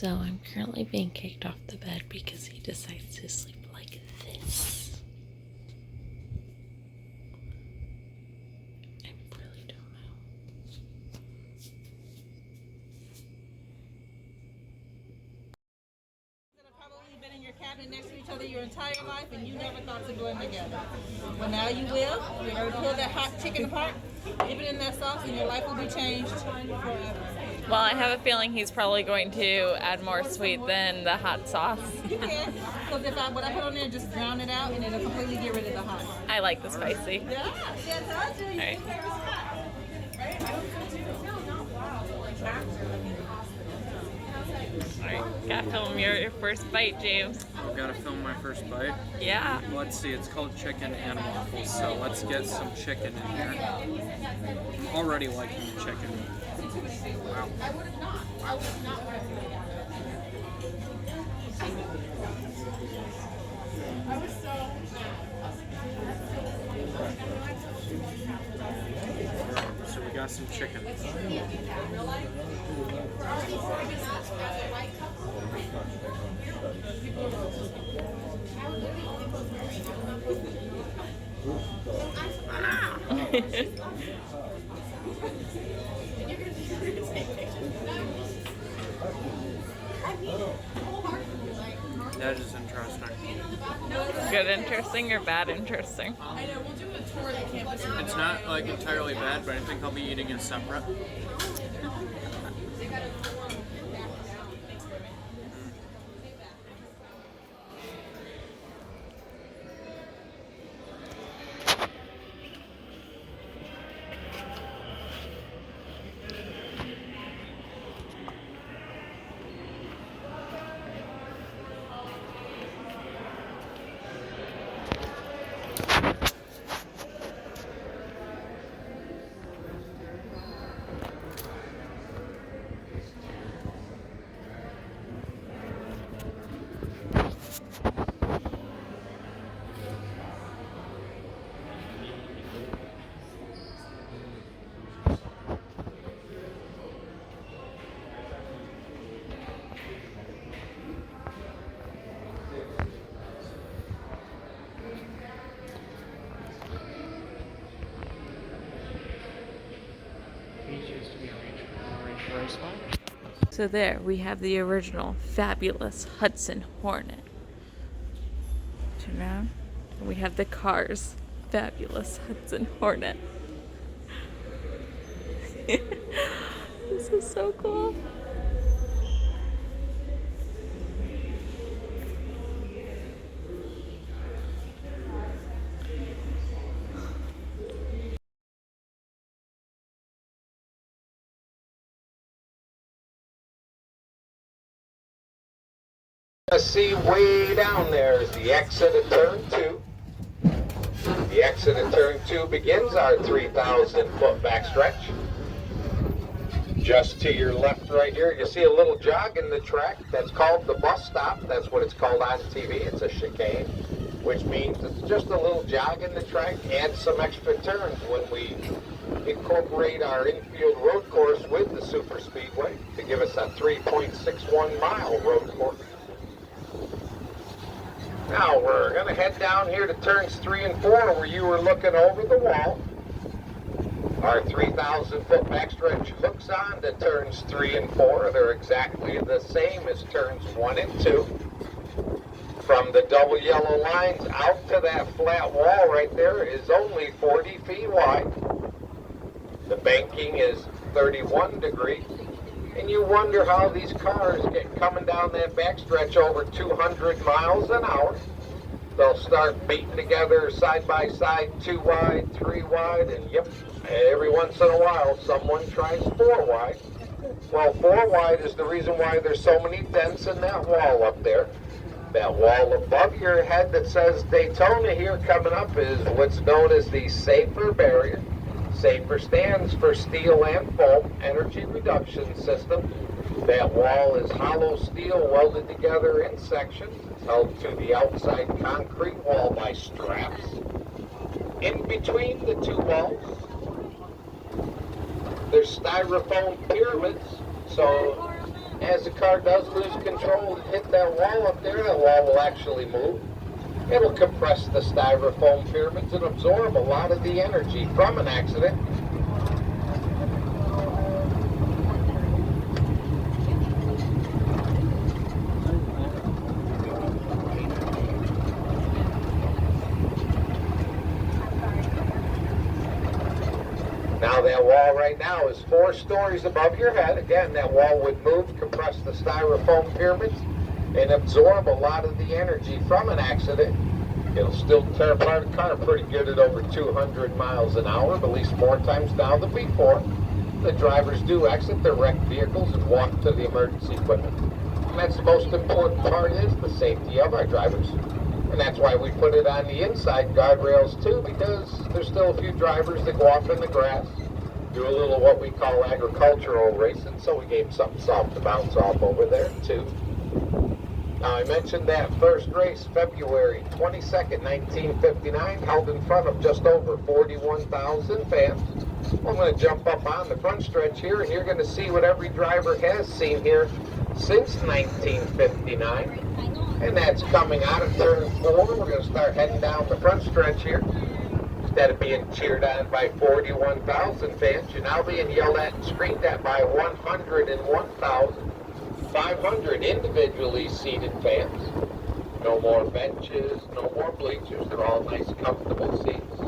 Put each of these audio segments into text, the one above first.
So I'm currently being kicked off the bed because he decides to sleep like this. I really don't know. Probably been in your cabinet next to each other your entire life and you never thought to blend together. Well, now you will. You're going to pull that hot chicken apart, dip it in that sauce, and your life will be changed forever. Well, I have a feeling he's probably going to add more sweet than the hot sauce. You can, because what I put on there, just drown it out and it'll completely get rid of the hot. I like the spicy. Yeah, I told you. All right. Alright, gotta film your first bite, James. I've got to film my first bite. Yeah. Let's see, it's called chicken and waffles, so let's get some chicken in here. I'm already liking the chicken. Wow. So we got some chicken. That is interesting. Good interesting or bad interesting? It's not like entirely bad, but I think I'll be eating it separate. So there, we have the original fabulous Hudson Hornet. Turn around. And we have the Cars fabulous Hudson Hornet. This is so cool. See way down there is the exit of turn 2. The exit of turn 2 begins our 3,000-foot backstretch. Just to your left right here, you see a little jog in the track. That's called the bus stop. That's what it's called on TV. It's a chicane, which means it's just a little jog in the track and some extra turns when we incorporate our infield road course with the super speedway to give us a 3.61 mile road course. Now we're going to head down here to turns 3 and 4 where you were looking over the wall. Our 3,000-foot backstretch hooks on to turns 3 and 4. They're exactly the same as turns 1 and 2. From the double yellow lines out to that flat wall right there is only 40 feet wide. The banking is 31 degrees. And you wonder how these cars get coming down that backstretch over 200 miles an hour. They'll start beating together side by side, 2 wide, 3 wide, and yep, every once in a while someone tries 4 wide. Well, 4 wide is the reason why there's so many dents in that wall up there. That wall above your head that says Daytona here coming up is what's known as the safer barrier. SAFER stands for Steel and Foam Energy Reduction System. That wall is hollow steel welded together in sections. It's held to the outside concrete wall by straps. In between the 2 walls, there's styrofoam pyramids. So as the car does lose control and hit that wall up there, that wall will actually move. It'll compress the styrofoam pyramids and absorb a lot of the energy from an accident. Now that wall right now is 4 stories above your head. Again, that wall would move, compress the styrofoam pyramids, and absorb a lot of the energy from an accident. It'll still tear apart a car pretty good at over 200 miles an hour, but at least more times now than before. The drivers do exit their wrecked vehicles and walk to the emergency equipment. And that's the most important part, is the safety of our drivers. And that's why we put it on the inside guardrails too, because there's still a few drivers that go off in the grass, do a little what we call agricultural racing, so we gave something soft to bounce off over there too. Now I mentioned that first race, February 22nd, 1959, held in front of just over 41,000 fans. I'm going to jump up on the front stretch here, and you're going to see what every driver has seen here since 1959. And that's coming out of turn 4. We're going to start heading down the front stretch here. Instead of being cheered on by 41,000 fans, you're now being yelled at and screamed at by 101,500 individually seated fans. No more benches, no more bleachers. They're all nice, comfortable seats.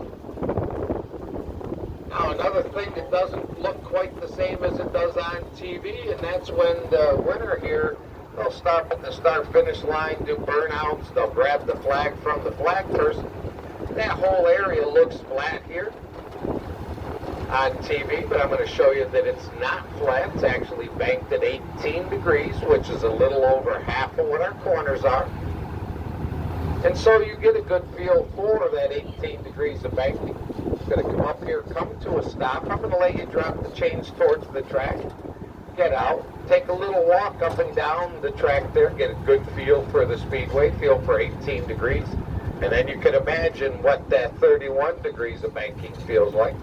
Now, another thing that doesn't look quite the same as it does on TV, and that's when the winner here, they'll stop at the start-finish line, do burnouts, they'll grab the flag from the flag person. That whole area looks flat here on TV, but I'm going to show you that it's not flat. It's actually banked at 18 degrees, which is a little over half of what our corners are. And so you get a good feel for that 18 degrees of banking. It's going to come up here, come to a stop. I'm going to let you drop the chains towards the track. Get out, take a little walk up and down the track there, get a good feel for the speedway, feel for 18 degrees. And then you can imagine what that 31 degrees of banking feels like.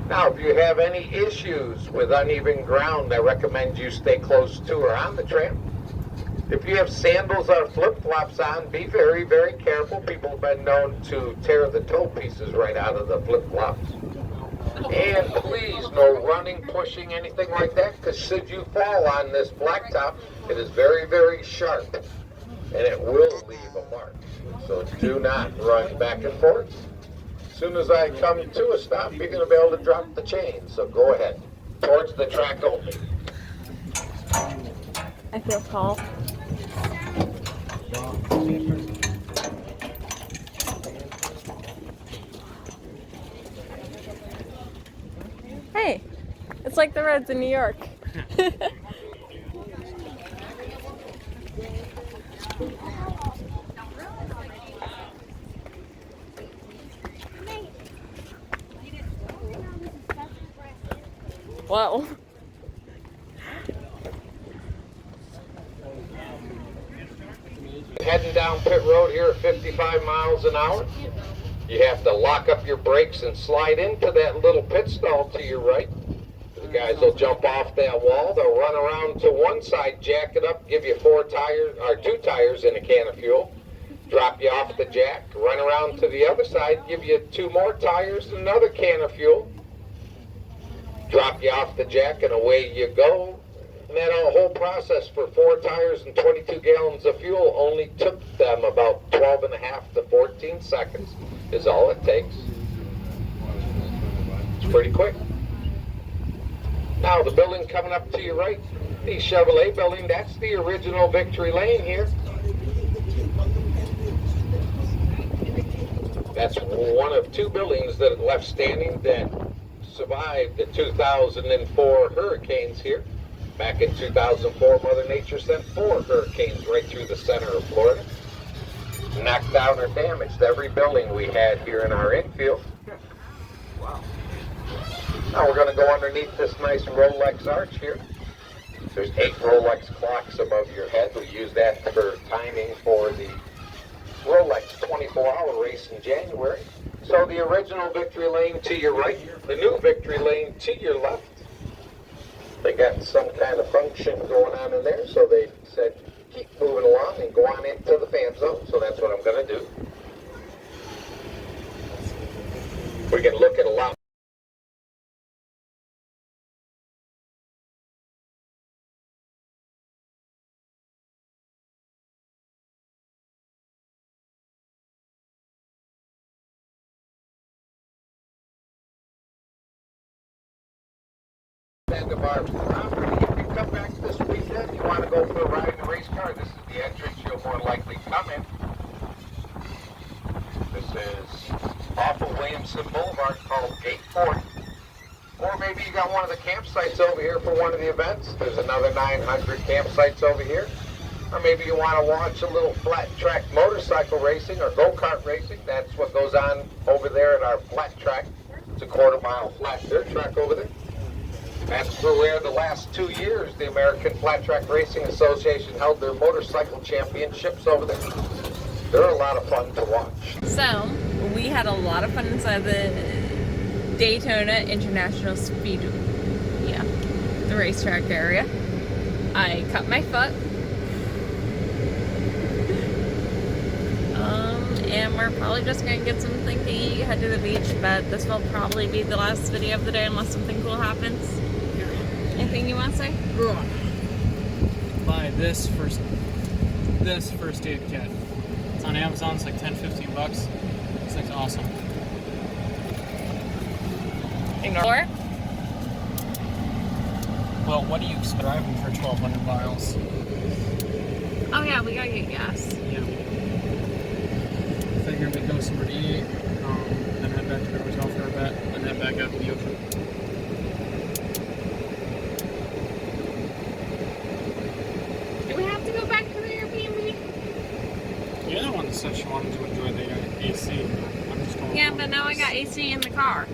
Now, if you have any issues with uneven ground, I recommend you stay close to or on the tram. If you have sandals or flip-flops on, be very, very careful. People have been known to tear the toe pieces right out of the flip-flops. And please, no running, pushing, anything like that, because should you fall on this blacktop, it is very, very sharp, and it will leave a mark. So do not run back and forth. As soon as I come to a stop, you're going to be able to drop the chain. So go ahead, towards the track only. I feel tall. Hey, it's like the roads in New York. Wow. Heading down pit road here at 55 miles an hour. You have to lock up your brakes and slide into that little pit stall to your right. The guys will jump off that wall. They'll run around to one side, jack it up, give you 4 tires or 2 tires and a can of fuel. Drop you off the jack, run around to the other side, give you 2 more tires and another can of fuel. Drop you off the jack and away you go. And that whole process for 4 tires and 22 gallons of fuel only took them about 12 and a half to 14 seconds is all it takes. It's pretty quick. Now the building coming up to your right, the Chevrolet building, that's the original Victory Lane here. That's one of 2 buildings that are left standing that survived the 2004 hurricanes here. Back in 2004, Mother Nature sent 4 hurricanes right through the center of Florida. Knocked down or damaged every building we had here in our infield. Wow. Now we're going to go underneath this nice Rolex arch here. There's 8 Rolex clocks above your head. We use that for timing for the Rolex 24-hour race in January. So the original Victory Lane to your right, the new Victory Lane to your left. They got some kind of function going on in there, so they said keep moving along and go on into the fan zone. So that's what I'm going to do. We can look at a lot end of our property. If you come back this weekend, you want to go for a ride in a race car, this is the entrance you'll more likely come in. This is off of Williamson Boulevard called Gate 40. Or maybe you got one of the campsites over here for one of the events. There's another 900 campsites over here. Or maybe you want to watch a little flat track motorcycle racing or go-kart racing. That's what goes on over there at our flat track. It's a quarter-mile flat dirt track over there. That's where the last 2 years the American Flat Track Racing Association held their motorcycle championships over there. They're a lot of fun to watch. So, we had a lot of fun inside the Daytona International Speedway. Yeah, the racetrack area. I cut my foot. And we're probably just gonna get something to eat, head to the beach, but this will probably be the last video of the day unless something cool happens. Anything you want to say? Buy this first aid kit. It's on Amazon. It's like $10-15. It's like awesome. Ignore. Well, what do you expect driving for 1,200 miles? Oh yeah, we gotta get gas. Yeah. Figured we'd go somewhere to eat, then head back to the hotel for a bit, and head back out to the ocean. Do we have to go back to the Airbnb? You're the one that said she wanted to enjoy the AC. I'm just going. Yeah, but now I got AC in the car.